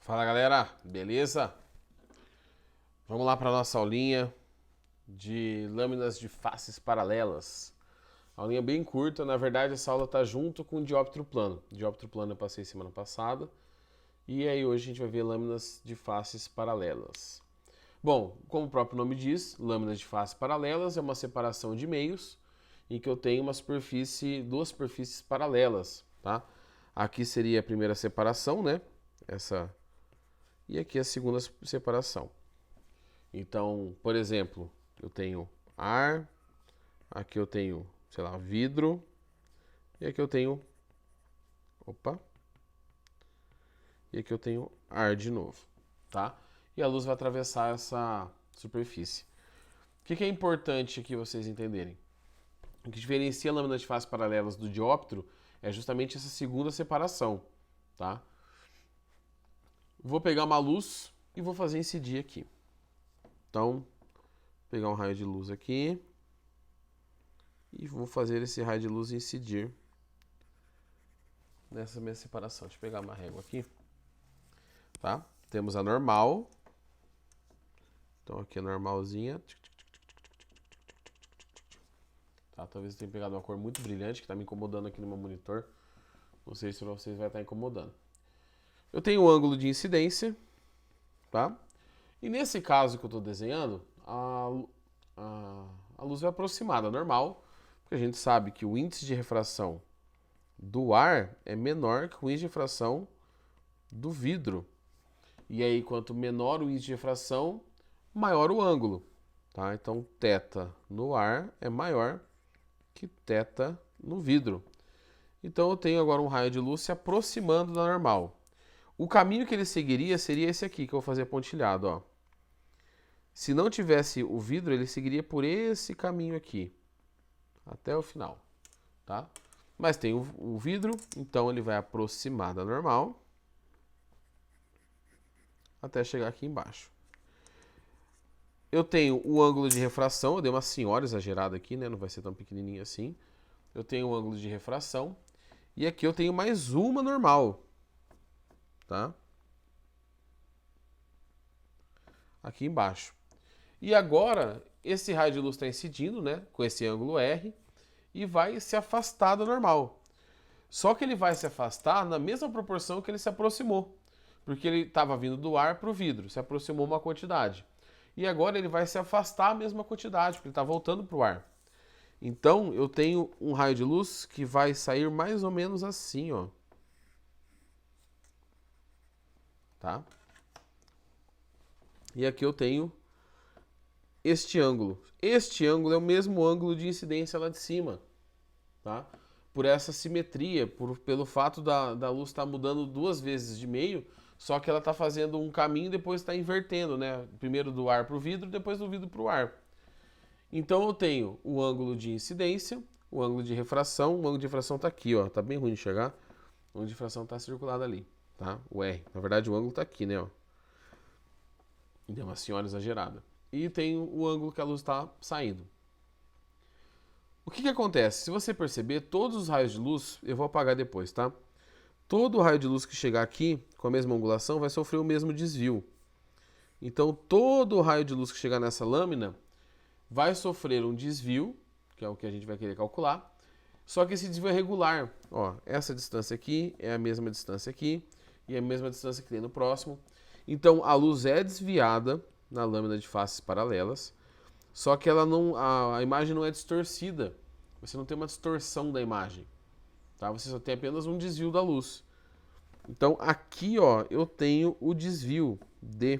Fala galera, beleza? Vamos lá para nossa aulinha de lâminas de faces paralelas. Aulinha bem curta, na verdade essa aula tá junto com o dióptro plano. O dióptro plano eu passei semana passada e aí hoje a gente vai ver lâminas de faces paralelas. Bom, como o próprio nome diz, lâminas de faces paralelas é uma separação de meios em que eu tenho uma superfície, duas superfícies paralelas, tá? Aqui seria a primeira separação, né? Essa e aqui a segunda separação. Então, por exemplo, eu tenho ar, aqui eu tenho, sei lá, vidro, e aqui eu tenho, opa, e aqui eu tenho ar de novo, tá? E a luz vai atravessar essa superfície. O que é importante aqui vocês entenderem? O que diferencia a lâmina de faces paralelas do dióptro é justamente essa segunda separação, tá? Vou pegar uma luz e vou fazer incidir aqui. Então, vou pegar um raio de luz aqui e vou fazer esse raio de luz incidir nessa minha separação. Deixa eu pegar uma régua aqui, tá? Temos a normal. Então aqui a normalzinha. Tá? Talvez eu tenha pegado uma cor muito brilhante que está me incomodando aqui no meu monitor. Não sei se para vocês vai estar incomodando. Eu tenho o ângulo de incidência, tá? E nesse caso que eu estou desenhando, a luz vai aproximar da normal, porque a gente sabe que o índice de refração do ar é menor que o índice de refração do vidro. E aí, quanto menor o índice de refração, maior o ângulo. Tá? Então, θ no ar é maior que θ no vidro. Então, eu tenho agora um raio de luz se aproximando da normal. O caminho que ele seguiria seria esse aqui, que eu vou fazer pontilhado. Ó. Se não tivesse o vidro, ele seguiria por esse caminho aqui, até o final. Tá? Mas tem o vidro, então ele vai aproximar da normal até chegar aqui embaixo. Eu tenho o ângulo de refração, eu dei uma senhora exagerada aqui, né? Não vai ser tão pequenininho assim. Eu tenho o ângulo de refração. E aqui eu tenho mais uma normal, tá? Aqui embaixo. E agora, esse raio de luz está incidindo, né? Com esse ângulo R. E vai se afastar da normal. Só que ele vai se afastar na mesma proporção que ele se aproximou. Porque ele estava vindo do ar para o vidro, se aproximou uma quantidade. E agora ele vai se afastar a mesma quantidade, porque ele está voltando para o ar. Então eu tenho um raio de luz que vai sair mais ou menos assim, ó. Tá? E aqui eu tenho este ângulo. Este ângulo é o mesmo ângulo de incidência lá de cima, tá? Por essa simetria, pelo fato da luz estar mudando duas vezes de meio, só que ela está fazendo um caminho e depois está invertendo, né? Primeiro do ar para o vidro, depois do vidro para o ar. Então eu tenho o ângulo de incidência, o ângulo de refração. O ângulo de refração está aqui, ó. Tá bem ruim de enxergar. O ângulo de refração está circulado ali, tá? O R. Na verdade o ângulo está aqui, né? Ó. Deu uma senhora exagerada. E tem o ângulo que a luz está saindo. O que acontece? Se você perceber, todos os raios de luz, eu vou apagar depois, tá? Todo raio de luz que chegar aqui, com a mesma angulação, vai sofrer o mesmo desvio. Então, todo raio de luz que chegar nessa lâmina vai sofrer um desvio, que é o que a gente vai querer calcular, só que esse desvio é regular. Ó, essa distância aqui é a mesma distância aqui e é a mesma distância que tem no próximo. Então, a luz é desviada na lâmina de faces paralelas, só que ela não, a imagem não é distorcida. Você não tem uma distorção da imagem. Tá? Você só tem apenas um desvio da luz. Então, aqui ó, eu tenho o desvio D.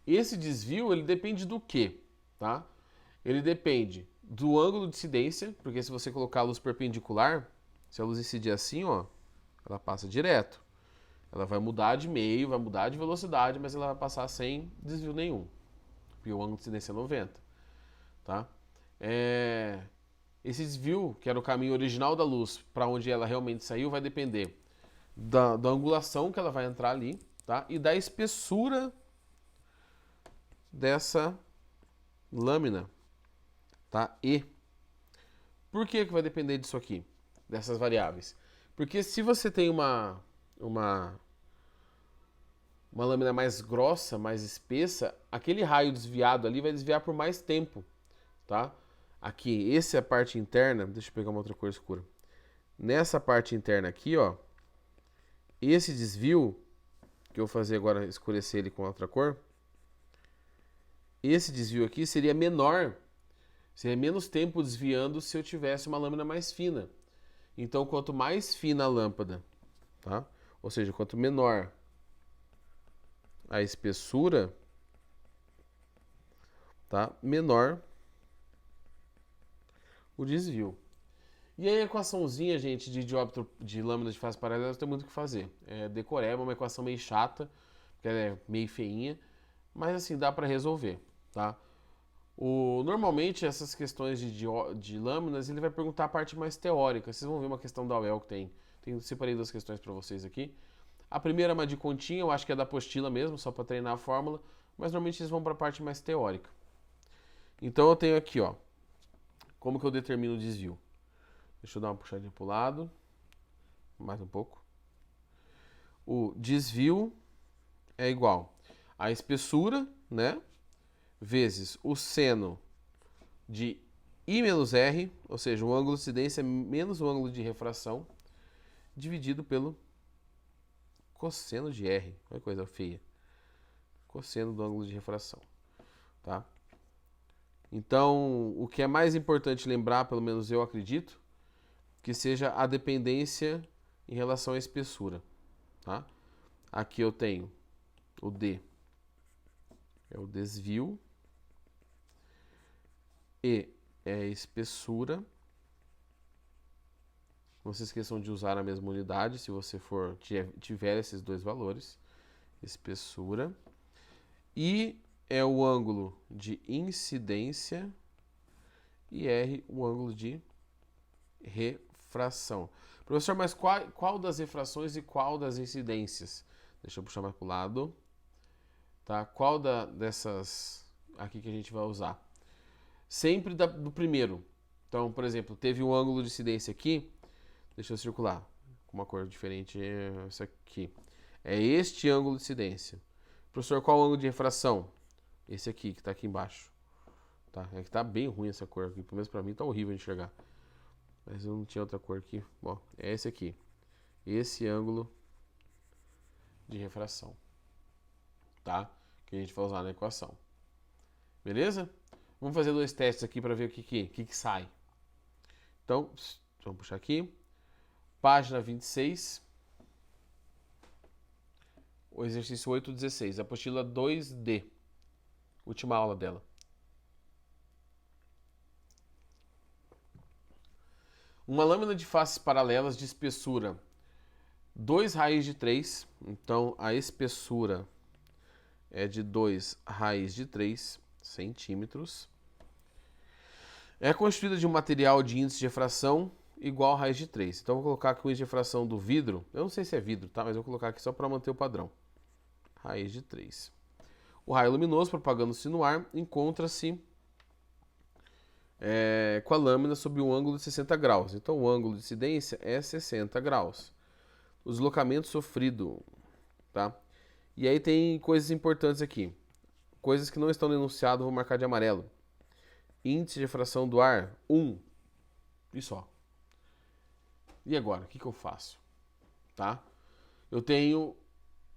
Esse desvio ele depende do quê? Tá? Ele depende do ângulo de incidência, porque se você colocar a luz perpendicular, se a luz incidir assim, ó, ela passa direto. Ela vai mudar de meio, vai mudar de velocidade, mas ela vai passar sem desvio nenhum. Porque o ângulo de incidência é 90. Tá? Esse desvio, que era o caminho original da luz, para onde ela realmente saiu, vai depender da angulação que ela vai entrar ali, tá? E da espessura dessa lâmina, tá? E por que vai depender disso aqui, dessas variáveis? Porque se você tem uma uma lâmina mais grossa, mais espessa, aquele raio desviado ali vai desviar por mais tempo, tá? Aqui, essa é a parte interna, deixa eu pegar uma outra cor escura. Nessa parte interna aqui, ó, esse desvio, que eu vou fazer agora escurecer ele com outra cor, esse desvio aqui seria menor, seria menos tempo desviando se eu tivesse uma lâmina mais fina. Então, quanto mais fina a lâmpada, tá? Ou seja, quanto menor a espessura, tá? Menor o desvio. E aí a equaçãozinha, gente, de diómetro de lâmina de face paralela, não tem muito o que fazer. Decoreba, é uma equação meio chata, porque ela é meio feinha, mas assim, dá para resolver, tá? Normalmente, essas questões de lâminas, ele vai perguntar a parte mais teórica. Vocês vão ver uma questão da UEL que separei duas questões para vocês aqui. A primeira é uma de continha, eu acho que é da apostila mesmo, só para treinar a fórmula, mas normalmente eles vão para a parte mais teórica. Então eu tenho aqui, ó, como que eu determino o desvio. Deixa eu dar uma puxadinha para o lado, mais um pouco. O desvio é igual a espessura, né, vezes o seno de I menos R, ou seja, o ângulo de incidência menos o ângulo de refração, dividido pelo cosseno de R. Olha que coisa feia. Cosseno do ângulo de refração, tá? Então, o que é mais importante lembrar, pelo menos eu acredito, que seja a dependência em relação à espessura, tá? Aqui eu tenho o D, é o desvio, E é a espessura. Não se esqueçam de usar a mesma unidade se você tiver esses dois valores. Espessura. I é o ângulo de incidência e R o ângulo de refração. Professor, mas qual das refrações e qual das incidências? Deixa eu puxar mais para o lado. Tá? Qual dessas aqui que a gente vai usar? Sempre do primeiro. Então, por exemplo, teve um ângulo de incidência aqui. Deixa eu circular com uma cor diferente. Essa aqui. É este ângulo de incidência. Professor, qual o ângulo de refração? Esse aqui, que está aqui embaixo. Tá? É que tá bem ruim essa cor aqui. Pelo menos pra mim tá horrível de enxergar. Mas eu não tinha outra cor aqui. Bom, é esse aqui. Esse ângulo de refração. Tá? Que a gente vai usar na equação. Beleza? Vamos fazer dois testes aqui para ver o que sai. Então, vamos puxar aqui. Página 26. O exercício 8.16. Apostila 2D. Última aula dela. Uma lâmina de faces paralelas de espessura 2 raiz de 3. Então, a espessura é de 2 raiz de 3 centímetros. É constituída de um material de índice de refração igual a raiz de 3. Então, eu vou colocar aqui o índice de refração do vidro. Eu não sei se é vidro, tá? Mas eu vou colocar aqui só para manter o padrão. Raiz de 3. O raio luminoso, propagando-se no ar, encontra-se com a lâmina sob um ângulo de 60 graus. Então, o ângulo de incidência é 60 graus. O deslocamento sofrido, tá? E aí tem coisas importantes aqui. Coisas que não estão denunciadas, vou marcar de amarelo. Índice de refração do ar, 1. E só. E agora, o que eu faço? Tá? Eu tenho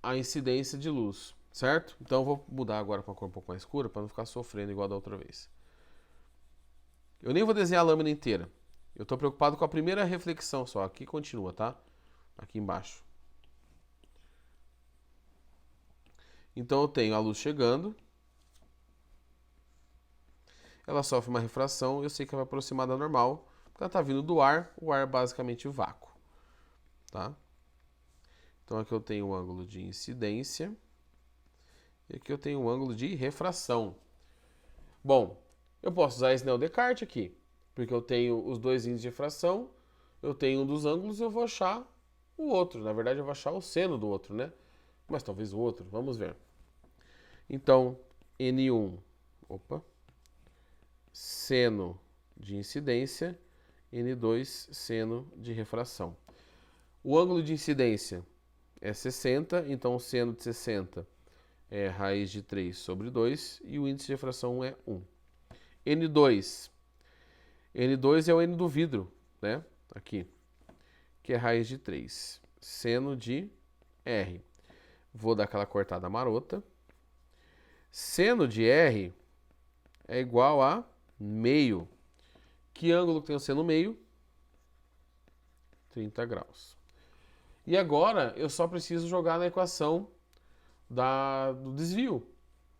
a incidência de luz, certo? Então eu vou mudar agora para uma cor um pouco mais escura para não ficar sofrendo igual da outra vez. Eu nem vou desenhar a lâmina inteira. Eu estou preocupado com a primeira reflexão só. Aqui continua, tá? Aqui embaixo. Então eu tenho a luz chegando. Ela sofre uma refração. Eu sei que ela vai aproximar da normal. Porque ela está vindo do ar. O ar é basicamente o vácuo. Tá? Então aqui eu tenho o ângulo de incidência. E aqui eu tenho o ângulo de refração. Bom, eu posso usar Snell-Descartes aqui. Porque eu tenho os dois índices de refração. Eu tenho um dos ângulos e eu vou achar o outro. Na verdade, eu vou achar o seno do outro, né? Mas talvez o outro. Vamos ver. Então, N1, seno de incidência, N2, seno de refração. O ângulo de incidência é 60, então o seno de 60 é raiz de 3 sobre 2 e o índice de refração é 1. N2. N2 é o N do vidro, né? Aqui, que é raiz de 3. Seno de R. Vou dar aquela cortada marota. Seno de R é igual a meio. Que ângulo tem o seno meio? 30 graus. E agora eu só preciso jogar na equação do desvio.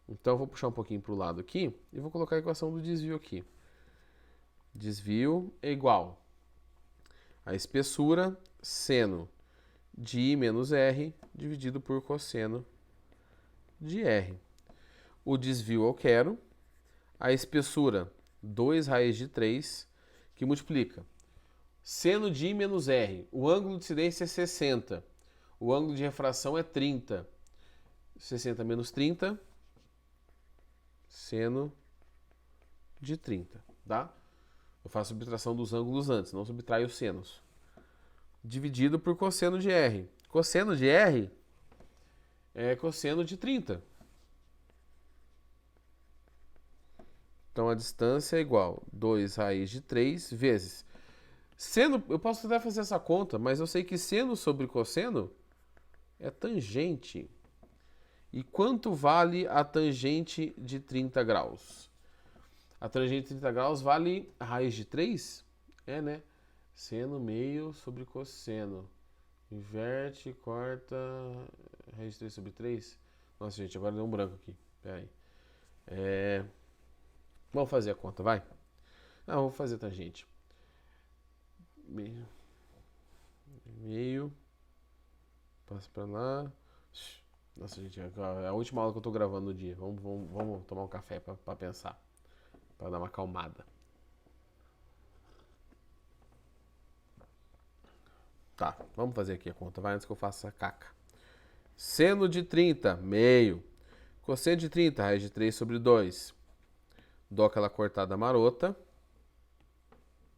Então eu vou puxar um pouquinho para o lado aqui e vou colocar a equação do desvio aqui. Desvio é igual a espessura seno de I menos R dividido por cosseno de R. O desvio eu quero, a espessura 2 raiz de 3, que multiplica seno de I menos R. O ângulo de incidência é 60, o ângulo de refração é 30. 60 menos 30, seno de 30, tá? Eu faço subtração dos ângulos antes, não subtraio os senos. Dividido por cosseno de R. Cosseno de R é cosseno de 30. Então a distância é igual a 2 raiz de 3 vezes. Seno, eu posso até fazer essa conta, mas eu sei que seno sobre cosseno é tangente. E quanto vale a tangente de 30 graus? A tangente de 30 graus vale a raiz de 3? É, né? Seno meio sobre cosseno. Inverte, corta, raiz de 3 sobre 3. Nossa, gente, agora deu um branco aqui. Pera aí. Vamos fazer a conta, vai? Não, vou fazer tangente. Meio. Passa pra lá. Nossa, gente, é a última aula que eu tô gravando no dia. Vamos tomar um café pra pensar. Pra dar uma acalmada. Tá, vamos fazer aqui a conta, vai, antes que eu faça essa caca. Seno de 30, meio. Cosseno de 30, raiz de 3 sobre 2. Dou aquela cortada marota.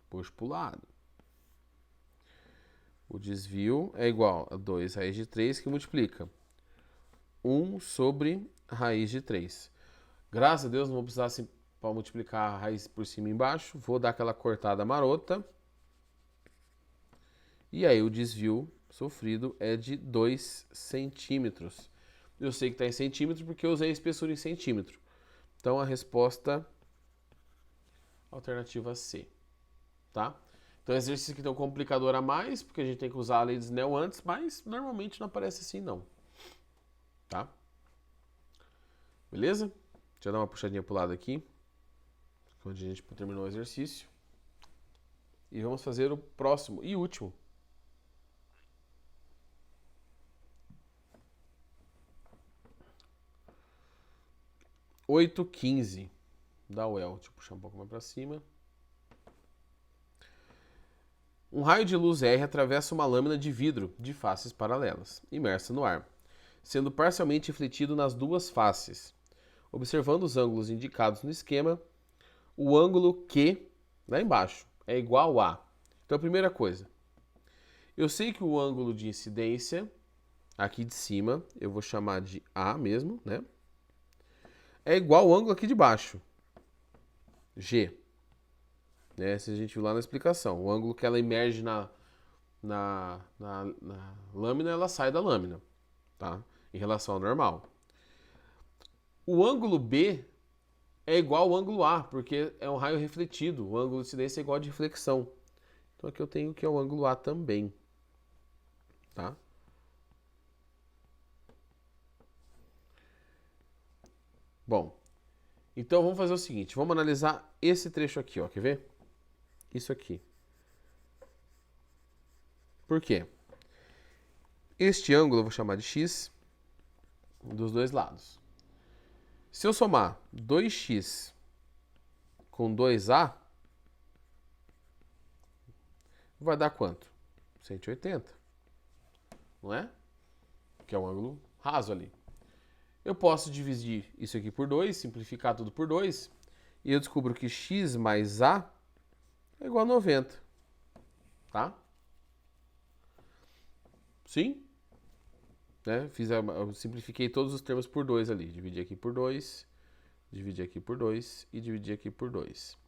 Puxo pro lado. O desvio é igual a 2 raiz de 3, que multiplica 1 sobre raiz de 3. Graças a Deus não vou precisar assim, para multiplicar a raiz por cima e embaixo. Vou dar aquela cortada marota. E aí o desvio sofrido é de 2 centímetros. Eu sei que está em centímetros porque eu usei a espessura em centímetro. Então a resposta alternativa C, tá? Então exercício que tem um complicador a mais, porque a gente tem que usar a lei de Snell antes, mas normalmente não aparece assim não, tá? Beleza? Deixa eu dar uma puxadinha pro lado aqui, onde a gente terminou o exercício. E vamos fazer o próximo e último. Oito 15 da UEL. Deixa eu puxar um pouco mais para cima. Um raio de luz R atravessa uma lâmina de vidro de faces paralelas, imersa no ar, sendo parcialmente refletido nas duas faces. Observando os ângulos indicados no esquema, o ângulo Q, lá embaixo, é igual a... Então, a primeira coisa, eu sei que o ângulo de incidência, aqui de cima, eu vou chamar de A mesmo, né? É igual ao ângulo aqui de baixo, G. Né? Se a gente viu lá na explicação, o ângulo que ela emerge na lâmina, ela sai da lâmina, tá? Em relação ao normal. O ângulo B é igual ao ângulo A, porque é um raio refletido. O ângulo de incidência é igual a de reflexão. Então aqui eu tenho que é o ângulo A também, tá? Bom, então vamos fazer o seguinte, vamos analisar esse trecho aqui, ó, quer ver? Isso aqui. Por quê? Este ângulo eu vou chamar de x dos dois lados. Se eu somar 2x com 2a, vai dar quanto? 180. Não é? Que é um ângulo raso ali. Eu posso dividir isso aqui por 2, simplificar tudo por 2, e eu descubro que x mais a é igual a 90. Tá? Sim? né? Eu simplifiquei todos os termos por 2 ali. Dividi aqui por 2, dividi aqui por 2 e dividi aqui por 2.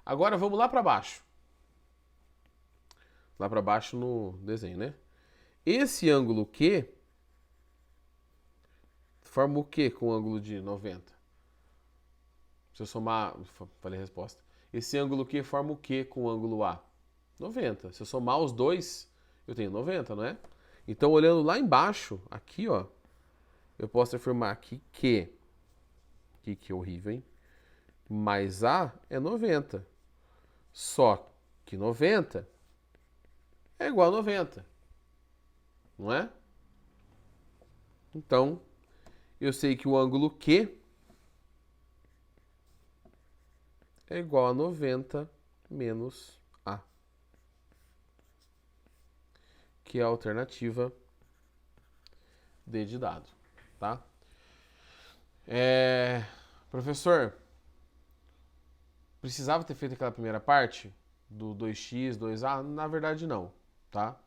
Agora vamos lá para baixo. Lá para baixo no desenho, né? Esse ângulo Q forma o Q com o ângulo de 90? Se eu somar... Falei a resposta. Esse ângulo Q forma o Q com o ângulo A? 90. Se eu somar os dois, eu tenho 90, não é? Então, olhando lá embaixo, aqui, ó, eu posso afirmar aqui que... Que horrível, hein? Mais A é 90. Só que 90 é igual a 90. Não é? Então, eu sei que o ângulo Q é igual a 90 menos A, que é a alternativa D de dado, tá? Professor, precisava ter feito aquela primeira parte do 2x, 2a? Na verdade não, tá?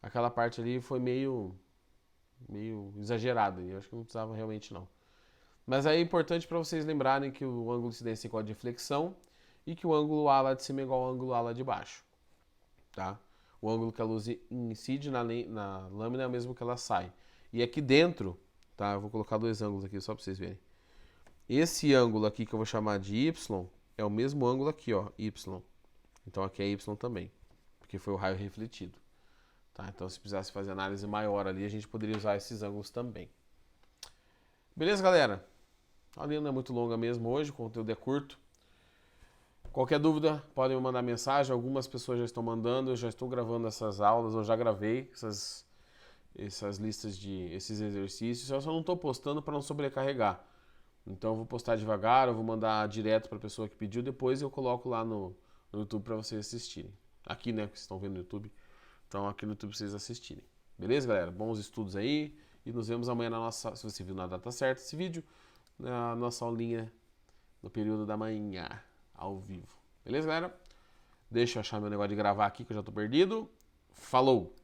Aquela parte ali foi meio exagerada e eu acho que não precisava realmente não. Mas aí é importante para vocês lembrarem que o ângulo de incidência é igual a deflexão e que o ângulo A lá de cima é igual ao ângulo A lá de baixo, tá? O ângulo que a luz incide na lâmina é o mesmo que ela sai. E aqui dentro, tá? Eu vou colocar dois ângulos aqui só para vocês verem. Esse ângulo aqui que eu vou chamar de Y é o mesmo ângulo aqui, ó, Y. Então aqui é Y também, porque foi o raio refletido. Tá? Então se precisasse fazer análise maior ali, a gente poderia usar esses ângulos também. Beleza, galera? A aulinha não é muito longa mesmo hoje, o conteúdo é curto. Qualquer dúvida, podem me mandar mensagem. Algumas pessoas já estão mandando, eu já estou gravando essas aulas, eu já gravei essas listas esses exercícios. Eu só não estou postando para não sobrecarregar. Então eu vou postar devagar, eu vou mandar direto para a pessoa que pediu, depois eu coloco lá no YouTube para vocês assistirem. Aqui, né, que vocês estão vendo no YouTube. Então aqui no YouTube para vocês assistirem. Beleza, galera? Bons estudos aí e nos vemos amanhã na nossa, se você viu na data certa esse vídeo, na nossa aulinha no período da manhã, ao vivo. Beleza, galera? Deixa eu achar meu negócio de gravar aqui que eu já tô perdido. Falou!